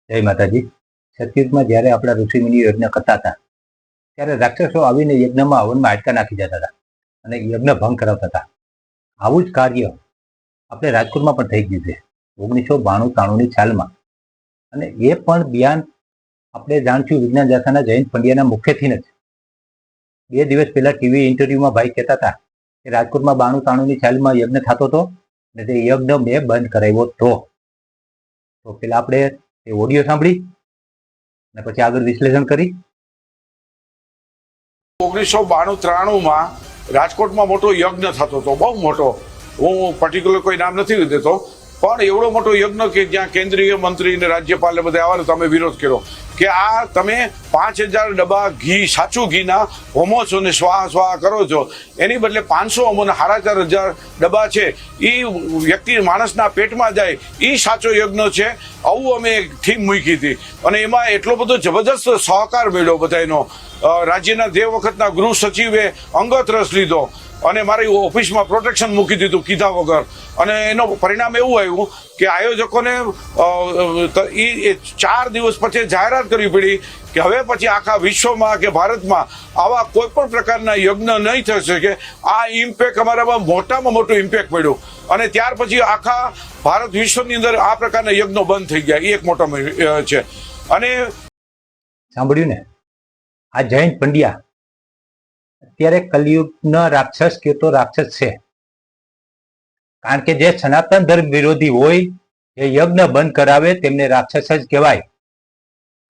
જય માતાજી. સતયુગમાં જ્યારે આપણા ઋષિમુનિઓ યજ્ઞ કરતા હતા ત્યારે રાક્ષસો આવીને યજ્ઞમાં હવનમાં હાડકા નાખી જતા હતા અને યજ્ઞ ભંગ કરાવતા હતા. આવું જ કાર્ય આપણે રાજકોટમાં પણ થઈ ગયું છે 1992-93ની સાલમાં. અને એ પણ બયાન આપણે જાણશું વિજ્ઞાન જાથાના જયંત પંડ્યાના મુખ્યથી જ. 2 દિવસ પહેલા ટીવી ઇન્ટરવ્યુમાં ભાઈ કહેતા હતા કે રાજકોટમાં 92-93ની સાલમાં યજ્ઞ થતો હતો અને તે યજ્ઞ મેં બંધ કરાવ્યો તો પેલા આપણે એ ઓડિયો સાંભળી અને પછી આગળ વિશ્લેષણ કરી. 1992-93માં રાજકોટમાં મોટો યજ્ઞ થતો હતો, બહુ મોટો. હું પર્ટિક્યુલર કોઈ નામ નથી દેતો, પણ એવડો મોટો યજ્ઞ કે જ્યાં કેન્દ્રીય મંત્રી અને રાજ્યપાલ બધા આવવાનો તમે વિરોધ કર્યો કે આ તમે 5000 ડબ્બા ઘી, સાચું ઘીના હોમો છો ને સ્વાહ કરો છો, એની બદલે 500 હોમો ને 4500 ડબ્બા છે એ વ્યક્તિ માણસના પેટમાં જાય એ સાચો યજ્ઞ છે. આવું અમે થીમ મૂકી હતી અને એમાં એટલો બધો જબરદસ્ત સહકાર મળ્યો બધાનો. રાજ્યના તે વખતના ગૃહ સચિવે અંગત રસ લીધો અને મારી ઓફિસમાં પ્રોટેક્શન મૂકી દીધું કીધા વગર. અને એનું પરિણામ એવું આવ્યું કે આયોજકોને 4 દિવસ પછી જાહેરાત કરવી પડી કે હવે પછી આખા વિશ્વમાં કે ભારતમાં આવા કોઈ પણ પ્રકારના યજ્ઞ નહીં થઈ શકે. આ ઇમ્પેક્ટ અમારામાં મોટામાં મોટું ઇમ્પેક્ટ પડ્યું અને ત્યાર પછી આખા ભારત વિશ્વની અંદર આ પ્રકારના યજ્ઞો બંધ થઈ ગયા. એ એક મોટો છે. અને સાંભળ્યું ને, આ જયંત પંડ્યા અત્યારે કલિયુગના રાક્ષસ કે તો રાક્ષસ છે. કારણ કે જે સનાતન ધર્મ વિરોધી હોય, જે યજ્ઞ બંધ કરાવે તેમને રાક્ષસ જ કહેવાય.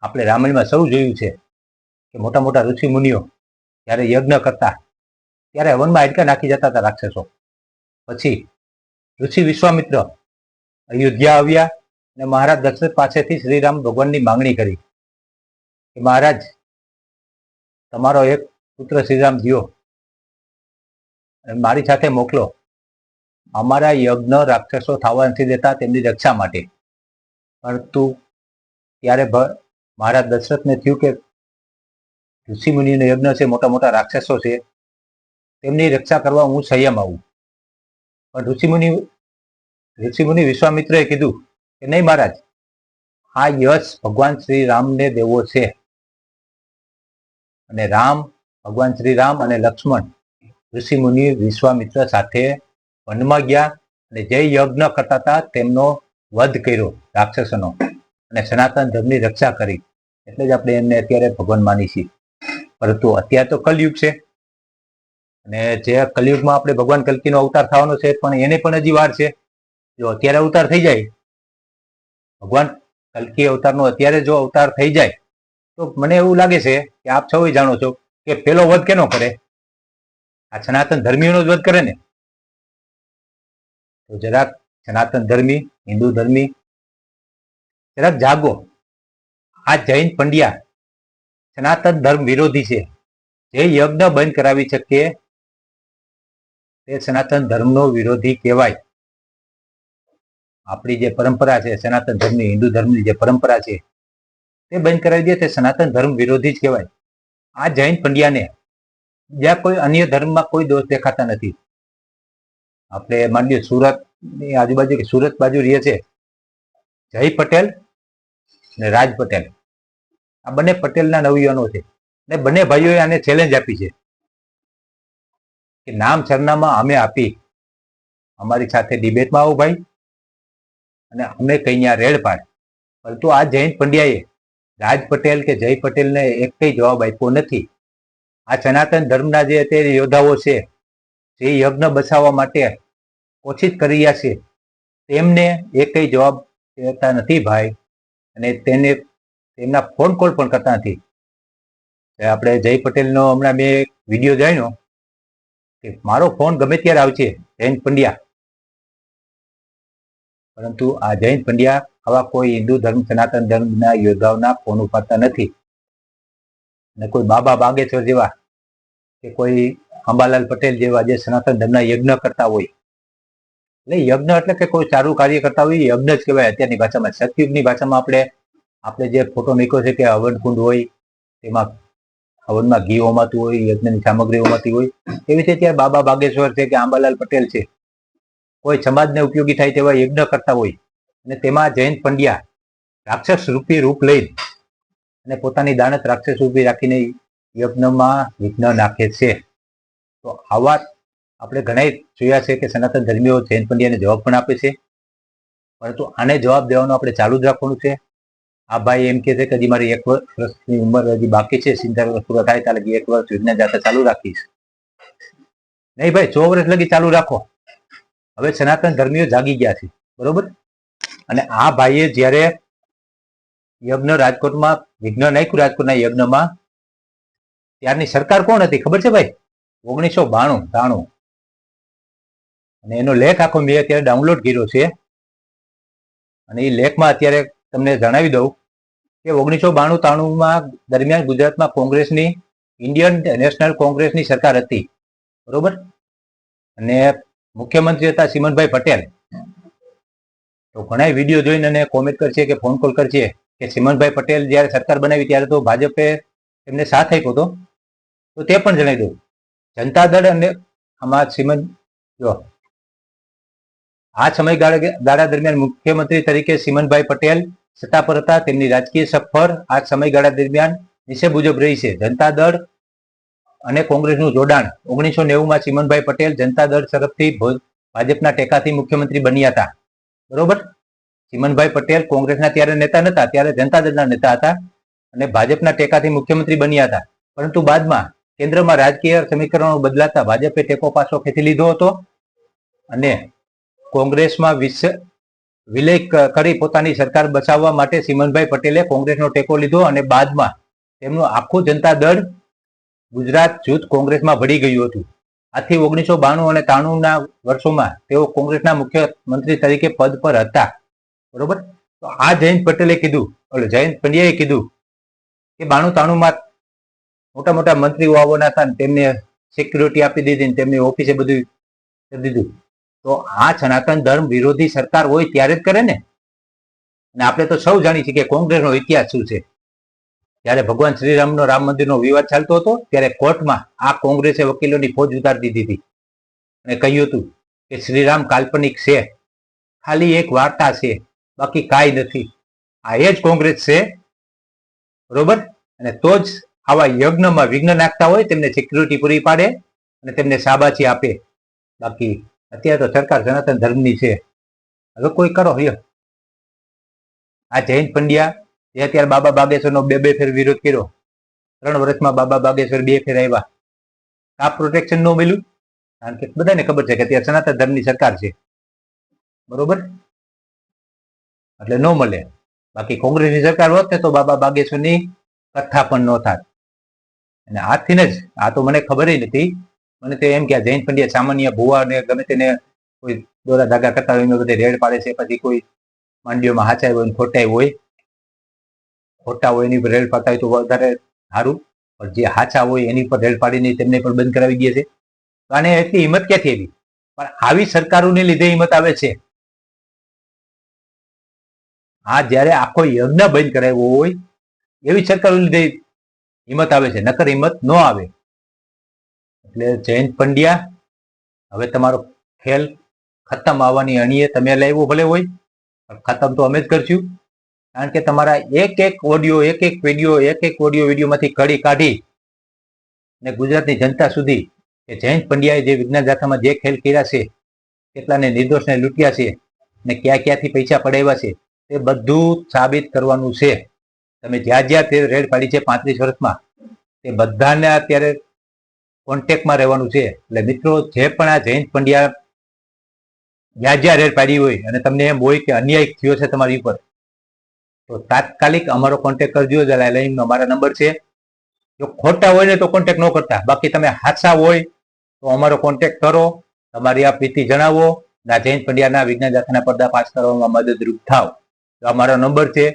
આપણે રામાયણમાં સૌ જોયું છે કે મોટા મોટા ઋષિ મુનિઓ જ્યારે યજ્ઞ કરતા ત્યારે હવનમાં હાડકા નાખી જતા હતા રાક્ષસો. પછી ઋષિ વિશ્વામિત્ર અયોધ્યા આવ્યા અને મહારાજ દશરથ પાસેથી શ્રીરામ ભગવાનની માંગણી કરી કે મહારાજ તમારો એક પુત્ર શ્રીરામ દિયો અને મારી સાથે મોકલો. અમારા યજ્ઞ રાક્ષસો થવા નથી દેતા, તેમની રક્ષા માટે. પરંતુ ત્યારે મહારાજ દશરથને થયું કે ઋષિમુનિનો યજ્ઞ છે, મોટા મોટા રાક્ષસો છે, તેમની રક્ષા કરવા હું સંયમ આવું. પણ ઋષિમુનિ વિશ્વામિત્રએ કીધું કે નહીં મહારાજ, આ યશ ભગવાન શ્રી રામને દેવો છે. અને ભગવાન શ્રી રામ અને લક્ષ્મણ ઋષિમુનિ વિશ્વામિત્ર સાથે વનમાં ગયા અને જે યજ્ઞ કરતા હતા તેમનો વધ કર્યો રાક્ષસોનો અને સનાતન ધર્મની રક્ષા કરી. એટલે જ આપણે એમને અત્યારે ભગવાન માની છીએ. પરંતુ અત્યારે તો કલયુગ છે અને જે કલયુગમાં આપણે ભગવાન કલ્કીનો અવતાર થવાનો છે, પણ એને પણ હજી વાર છે. જો અત્યારે અવતાર થઈ જાય, ભગવાન કલ્કી અવતારનો અત્યારે જો અવતાર થઈ જાય તો મને એવું લાગે છે કે આપ સૌ જાણો છો કે પેલો વધ કેનો કરે? આ સનાતન ધર્મીઓનો જ વધ કરે ને. તો જરાક સનાતન ધર્મી, હિન્દુ ધર્મી જરાક જાગો. આ જૈન પંડ્યા સનાતન ધર્મ વિરોધી છે. જે યજ્ઞ બંધ કરાવી શકે તે સનાતન ધર્મનો વિરોધી કહેવાય. આપણી જે પરંપરા છે સનાતન ધર્મની, હિન્દુ ધર્મની જે પરંપરા છે તે બંધ કરાવી દે તે સનાતન ધર્મ વિરોધી જ કહેવાય. આ જૈન પંડ્યાને જ્યાં કોઈ અન્ય ધર્મમાં કોઈ દોષ દેખાતા નથી. આપણે માની લો સુરતની આજુબાજુ કે સુરત બાજુ રહે છે જય પટેલ અને રાજ પટેલ. આ બંને પટેલના નવયુવાનો છે અને બંને ભાઈઓએ આને ચેલેન્જ આપી છે કે નામ સરનામા અમે આપી, અમારી સાથે ડિબેટમાં આવો ભાઈ અને અમે કઈ ત્યાં રેડ પાડ. પરંતુ આ જયંત પંડ્યાએ રાજ પટેલ કે જય પટેલને એક કઈ જવાબ આપ્યો નથી. આ સનાતન ધર્મના જે અત્યારે યોદ્ધાઓ છે જે યજ્ઞ બચાવવા માટે કોશિશ કરી રહ્યા છે તેમને એક કઈ જવાબ દેતા નથી ભાઈ. અને તેમના ફોન કોલ પણ કરતા નથી. આપણે જય પટેલનો હમણાં મેં એક વિડીયો જાણ્યો કે મારો ફોન ગમે ત્યારે આવશે જયંત પંડ્યા. પરંતુ આ જયંત પંડ્યા આવા કોઈ હિન્દુ ધર્મ, સનાતન ધર્મના યોદ્ધાઓના ફોન ઉપાડતા નથી. અને કોઈ બાબા બાગેશ્વર જેવા કે કોઈ અંબાલાલ પટેલ જેવા જે સનાતન ધર્મના યજ્ઞ કરતા હોય, એટલે યજ્ઞ એટલે કે કોઈ સારું કાર્ય કરતા હોય યજ્ઞ જ કહેવાય અત્યારની ભાષામાં. સતયુગની ભાષામાં આપણે જે ફોટો મૂક્યો છે કે હવન કુંડ હોય, તેમાં હવનમાં ઘી હોમાતું હોય, યજ્ઞની સામગ્રી હોમાતી હોય, એવી રીતે ત્યાં બાબા બાગેશ્વર છે કે આંબાલાલ પટેલ છે, કોઈ સમાજને ઉપયોગી થાય તેવા યજ્ઞ કરતા હોય. અને તેમાં જયંત પંડ્યા રાક્ષસ રૂપી રૂપ લઈ અને પોતાની દાનત રાક્ષસ રૂપી રાખીને યજ્ઞમાં વિઘ્ન નાખે છે. તો આવા આપણે ઘણા જોયા છે કે સનાતન ધર્મીઓ જૈન પંડ્યાને જવાબ પણ આપે છે, પરંતુ આને જવાબ દેવાનું આપણે ચાલુ જ રાખવાનું છે. આ ભાઈ એમ કે છે કે હજી મારી 1 વર્ષની ઉંમર હજી બાકી છે, 70 વર્ષ પૂરા થાય ત્યારે 1 વર્ષ વિજ્ઞાન જાતે ચાલુ રાખીશ. નહીં ભાઈ, 100 વર્ષ લગી ચાલુ રાખો. હવે સનાતન ધર્મીઓ જાગી ગયા છે, બરોબર. અને આ ભાઈએ જ્યારે યજ્ઞ રાજકોટમાં વિઘ્ન નાખ્યું, રાજકોટના યજ્ઞમાં, ત્યારની સરકાર કોણ હતી ખબર છે ભાઈ? 1992. અને એનો લેખ આખો મેં અત્યારે ડાઉનલોડ કર્યો છે, અને એ લેખમાં અત્યારે તમને જણાવી દઉં કે 1992-93 દરમિયાન ગુજરાતમાં કોંગ્રેસની, ઇન્ડિયન નેશનલ કોંગ્રેસની સરકાર હતી, બરોબર. અને મુખ્યમંત્રી હતા સિમનભાઈ પટેલ. તો ઘણા વિડીયો જોઈને અને કોમેન્ટ કરશે કે ફોન કોલ કરશે કે સિમનભાઈ પટેલ જ્યારે સરકાર બનાવી ત્યારે તો ભાજપે એમને સાથ આપ્યો હતો. તો તે પણ જણાવી દઉં, જનતા દળ અને આમાં જો આ સમયગાળા દરમિયાન મુખ્યમંત્રી તરીકે સિમનભાઈ પટેલ સત્તા પર હતા. તેમની રાજકીય સફર આ સમયગાળા દરમિયાન નીચે મુજબ રહી છે. જનતા દળ અને કોંગ્રેસનું જોડાણ 1990માં સિમનભાઈ પટેલ જનતા દળ તરફથી ભાજપના ટેકાથી મુખ્યમંત્રી બન્યા હતા, બરોબર. સિમનભાઈ પટેલ કોંગ્રેસના ત્યારે નેતા નતા, ત્યારે જનતા દળના નેતા હતા અને ભાજપના ટેકાથી મુખ્યમંત્રી બન્યા હતા. પરંતુ બાદમાં કેન્દ્રમાં રાજકીય સમીકરણો બદલાતા ભાજપે ટેકો પાછો ખેંચી લીધો હતો અને કોંગ્રેસમાં વિલય કરી પોતાની સરકાર બચાવવા માટે સિમનભાઈ પટેલે કોંગ્રેસનો ટેકો લીધો અને બાદમાં તેમનું આખું જનતા દળ ગુજરાત જૂથ કોંગ્રેસમાં ભળી ગયું હતું. આથી 1992 અને 93ના વર્ષોમાં તેઓ કોંગ્રેસના મુખ્યમંત્રી તરીકે પદ પર હતા, બરોબર. તો આ જયંત પટેલે કીધું, જયંત પંડ્યાએ કીધું કે 92-93માં મોટા મોટા મંત્રીઓ આવવાના હતા, તેમને સિક્યુરિટી આપી દીધી, તેમની ઓફિસે બધું કરી દીધું. તો આ સનાતન ધર્મ વિરોધી સરકાર હોય ત્યારે જ કરે ને. અને આપણે તો સૌ જાણીએ છીએ કે કોંગ્રેસનો ઇતિહાસ શું છે. જ્યારે ભગવાન શ્રીરામનો રામ મંદિરનો વિવાદ ચાલતો હતો ત્યારે કોર્ટમાં આ કોંગ્રેસે વકીલોની ફોજ ઉતારી દીધી હતી અને કહ્યું હતું કે શ્રીરામ કાલ્પનિક છે, ખાલી એક વાર્તા છે, બાકી કાંઈ નથી. આ એ જ કોંગ્રેસ છે, બરોબર. અને તો જ આવા યજ્ઞમાં વિઘ્ન નાખતા હોય તેમને સિક્યુરિટી પૂરી પાડે અને તેમને શાબાશી આપે. બાકી અત્યારે તો સરકાર સનાતન ધર્મની છે. હવે કોઈ કરો આ જયંત પંડ્યા જે અત્યારે બાબા બાગેશ્વરનો 2 ફેર વિરોધ કર્યો, 3 વર્ષમાં બાબા બાગેશ્વર 2 ફેર આવ્યા. આ પ્રોટેક્શન ન મળ્યું, કારણ કે બધાને ખબર છે કે અત્યારે સનાતન ધર્મની સરકાર છે, બરોબર. એટલે ન મળે. બાકી કોંગ્રેસની સરકાર હોત ને તો બાબા બાગેશ્વરની કથા પણ ન થાત. અને આજથી જ આ તો મને ખબર નથી. મને તો એમ કે જયંત પંડ્યા સામાન્ય ભુવા ને ગમે તેને કોઈ દોરા ધાગા કરતા હોય બધે રેડ પાડે છે, પછી કોઈ માંડીઓમાં હાચા હોય ખોટા હોય એની પર રેડ પાડતા હોય તો વધારે સારું. પણ જે હાચા હોય એની પર રેડ પાડીને તેમને પણ બંધ કરાવી દે છે. અને એટલી હિંમત ક્યાંથી આવી? પણ આવી સરકારોને લીધે હિંમત આવે છે. આ જયારે આખો યજ્ઞ બંધ કરાવ્યો હોય એવી સરકારો લીધે હિંમત આવે છે, નકર હિંમત ન આવે. એટલે જયંત પંડ્યા, હવે તમારો ખેલ ખતમ આવવાની અણીએ તમે લાવ્યો ભલે હોય, ખતમ તો અમે જ કરશું. કારણ કે તમારા એક ઓડિયો વિડીયોમાંથી કડી કાઢી ને ગુજરાતની જનતા સુધી કે જયંત પંડ્યાએ જે વિજ્ઞાન જાથામાં જે ખેલ કર્યા છે, કેટલાને નિર્દોષને લૂંટ્યા છે ને ક્યાંથી પૈસા પડાવ્યા છે, તે બધું સાબિત કરવાનું છે. તમે જ્યાં તે રેડ પાડી છે 35 વર્ષમાં, તે બધાને અત્યારે કોન્ટેક્ટમાં રહેવાનું છે. એટલે મિત્રો, જે પણ આ જયંત પંડ્યા જ્યાં રેડ પાડી હોય અને તમને એમ હોય કે અન્યાય થયો છે તમારી ઉપર, તો તાત્કાલિક અમારો કોન્ટેક્ટ કરજો. લાઈન અમારા નંબર છે. જો ખોટા હોય ને તો કોન્ટેક્ટ ન કરતા, બાકી તમે હાચા હોય તો અમારો કોન્ટેક્ટ કરો, તમારી આ પ્રીતિ જણાવો, જયંત પંડ્યાના વિજ્ઞાન જાથાના પર્દાફાશ કરવામાં મદદરૂપ થાવ. તો અમારો નંબર છે,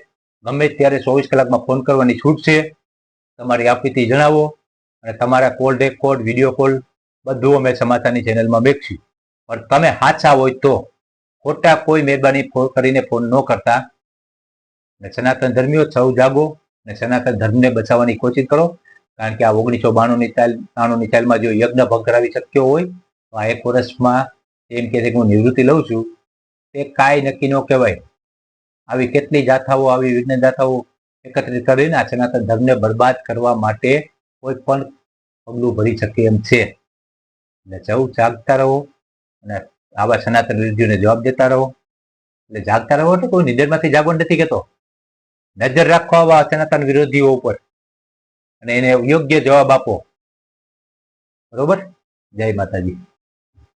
ગમે ત્યારે 24 કલાકમાં ફોન કરવાની છૂટ છે. તમારી આપવીતી જણાવો અને તમારા કોલ રેકોર્ડ, વિડીયો કોલ બધું અમે સમાચારની ચેનલમાં મેકશું. પણ તમે હાચા હોય તો ખોટા કોઈ મહેરબાની કરીને ફોન ન કરતા. સનાતન ધર્મીઓ સૌ જાગો અને સનાતન ધર્મને બચાવવાની કોશિશ કરો. કારણ કે આ 1992ની સાલમાં જો યજ્ઞ ભંગ કરાવી શક્યો હોય તો આ 1 વર્ષમાં એમ કે છે કે હું નિવૃત્તિ લઉં છું, તે કાંઈ નક્કી ન કહેવાય. આવી કેટલી જાથાઓ, આવી વિજ્ઞાન જાથાઓ એકત્રિત કરીને આ સનાતન ધર્મને બરબાદ કરવા માટે કોઈ પણ પગલું ભરી શકે એમ છે. એટલે સૌ જાગતા રહો અને આવા સનાતન વિરોધીઓને જવાબ દેતા રહો. એટલે જાગતા રહો એટલે કોઈ નિડરમાંથી જાગવાનું નથી કહેતો. નજર રાખો આવા સનાતન વિરોધીઓ ઉપર અને એને યોગ્ય જવાબ આપો. બરોબર? જય માતાજી.